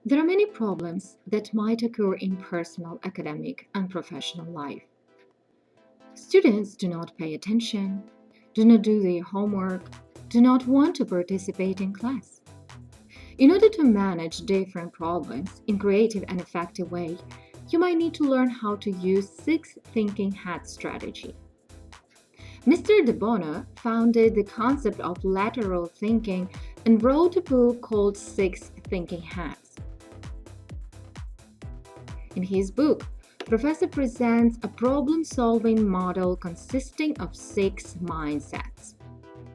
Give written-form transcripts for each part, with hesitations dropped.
There are many problems that might occur in personal, academic, and professional life. Students do not pay attention, do not do their homework, do not want to participate in class. In order to manage different problems in creative and effective way, you might need to learn how to use six thinking hat strategy. Mr. Bono founded the concept of lateral thinking and wrote a book called Six Thinking Hats. In his book, Professor presents a problem-solving model consisting of six mindsets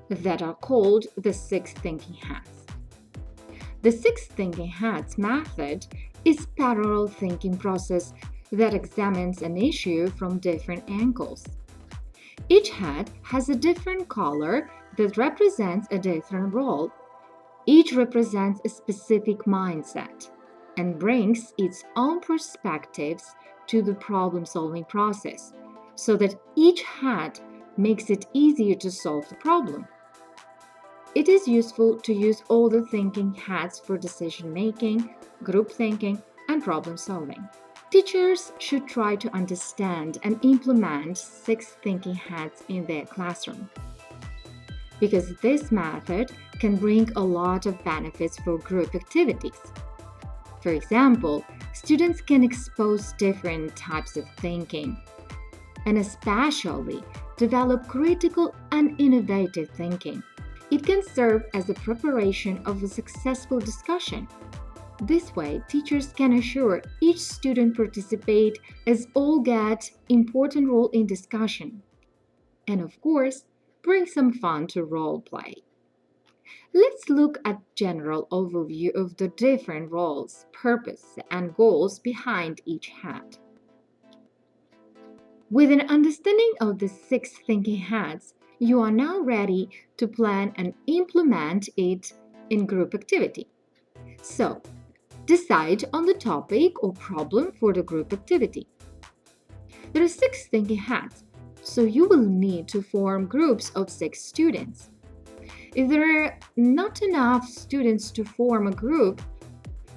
that are called the six thinking hats. The six thinking hats method is parallel thinking process that examines an issue from different angles. Each hat has a different color that represents a different role. Each represents a specific mindset and brings its own perspectives to the problem-solving process, so that each hat makes it easier to solve the problem. It is useful to use all the thinking hats for decision-making, group thinking, and problem-solving. Teachers should try to understand and implement six thinking hats in their classroom, because this method can bring a lot of benefits for group activities. For example, students can expose different types of thinking and especially develop critical and innovative thinking. It can serve as a preparation of a successful discussion. This way, teachers can assure each student participate as all get important role in discussion. And of course, bring some fun to role play. Let's look at general overview of the different roles, purpose, and goals behind each hat. With an understanding of the six thinking hats, you are now ready to plan and implement it in group activity. So, decide on the topic or problem for the group activity. There are six thinking hats, so you will need to form groups of six students. If there are not enough students to form a group,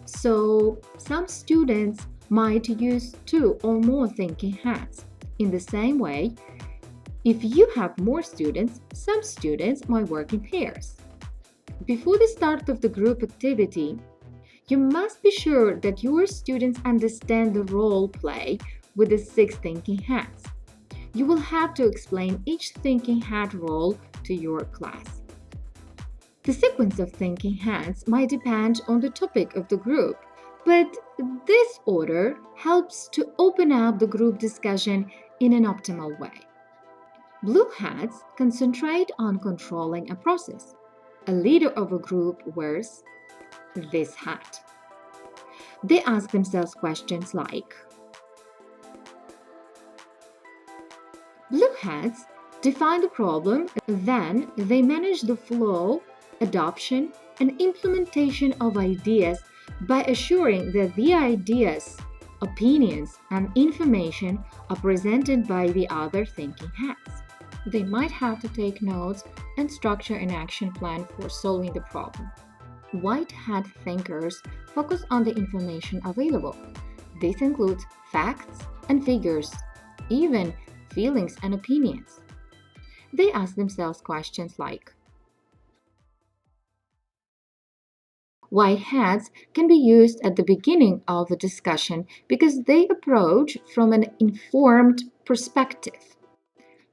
so some students might use two or more thinking hats. In the same way, if you have more students, some students might work in pairs. Before the start of the group activity, you must be sure that your students understand the role play with the six thinking hats. You will have to explain each thinking hat role to your class. The sequence of thinking hats might depend on the topic of the group, but this order helps to open up the group discussion in an optimal way. Blue hats concentrate on controlling a process. A leader of a group wears this hat. They ask themselves questions like, blue hats define the problem, then they manage the flow, adoption, and implementation of ideas by assuring that the ideas, opinions, and information are presented by the other thinking hats. They might have to take notes and structure an action plan for solving the problem. White hat thinkers focus on the information available. This includes facts and figures, even feelings and opinions. They ask themselves questions like, white hats can be used at the beginning of a discussion because they approach from an informed perspective.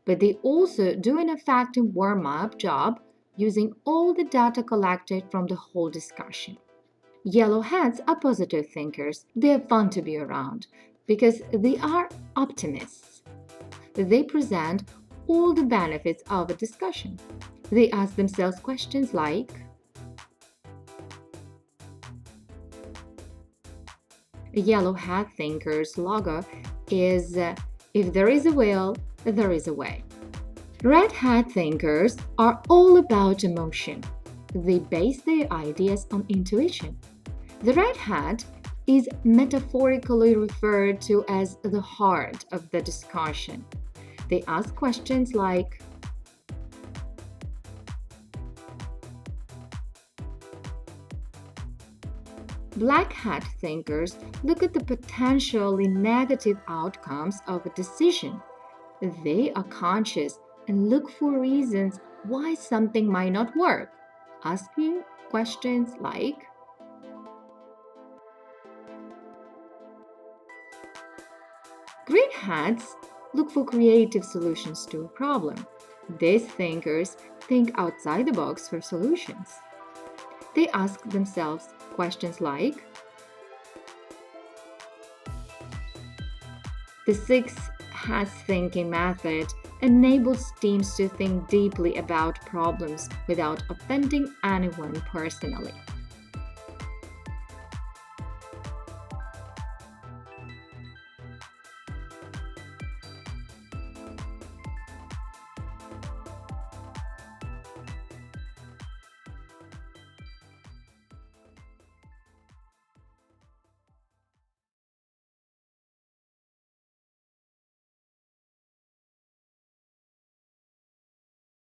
But they also do an effective warm-up job using all the data collected from the whole discussion. Yellow hats are positive thinkers. They are fun to be around because they are optimists. They present all the benefits of a discussion. They ask themselves questions like, a yellow hat thinker's logo is if there is a will, there is a way. Red hat thinkers are all about emotion. They base their ideas on intuition. The red hat is metaphorically referred to as the heart of the discussion. They ask questions like, Black hat thinkers look at the potentially negative outcomes of a decision. They are conscious and look for reasons why something might not work, asking questions like, green hats look for creative solutions to a problem. These thinkers think outside the box for solutions. They ask themselves questions like, the six hats thinking method enables teams to think deeply about problems without offending anyone personally.